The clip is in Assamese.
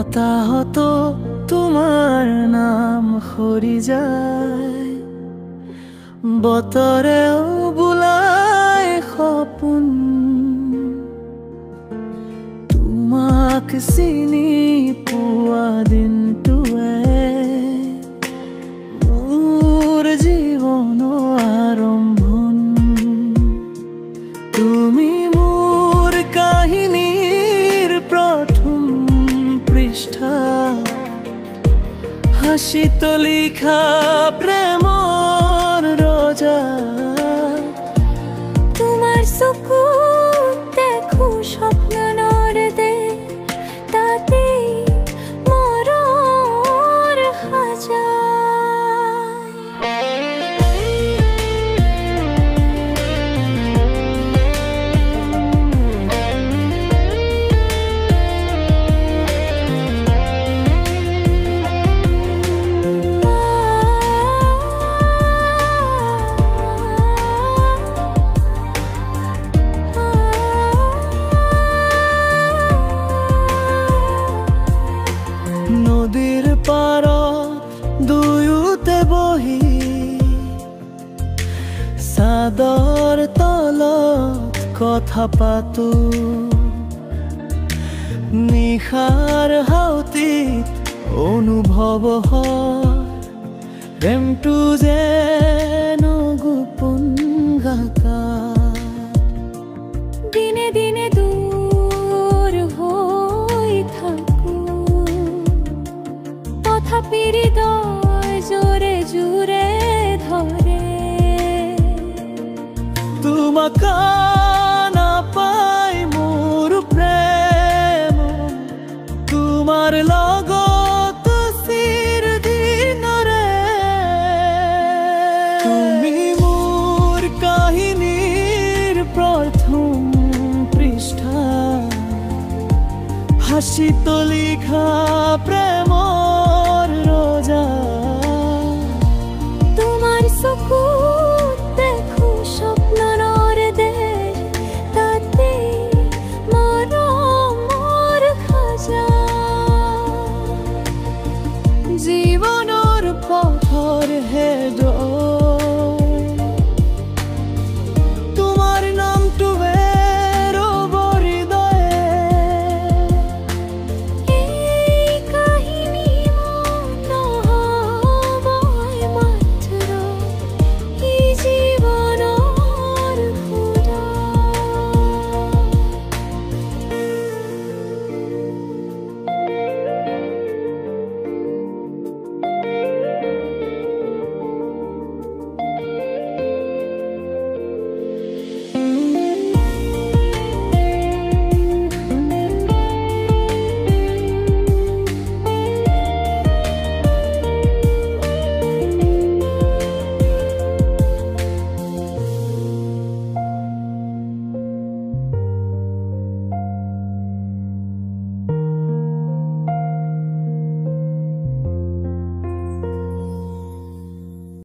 বতাহত তোমাৰ নাম সৰি যায়, বতৰেও বোলাই সপোন। তোমাক চিনি পোৱা দিনটোৱে মোৰ জীৱনৰ আৰম্ভণি। তুমি মোৰ কাহিনীৰ প্ৰথম পৃষ্ঠা, হাসিত লিখা প্ৰেমৰ ৰজা। তোমাৰ চকুত দেখো স্বপ্নৰ দেশ, তাতেই মৰৰ সাজা। নদীৰ পাৰত দুয়োতে বহি, চাদৰ তলত কথা পাতো। নিশাৰ হাউতিত অনুভৱ হয়, প্ৰেমটো যেন গোপন গাথা। দিনে দিনে দূৰ হৈ থাকো, তথাপি হৃদয় জোৰে জোৰে ধৰে। তোমাক নাপাই মোৰ প্ৰেম, তোমাৰ লগত চিৰদিনৰে। তুমি মোৰ কাহিনীৰ প্ৰথম পৃষ্ঠা, হাসিত লিখা প্ৰেমৰ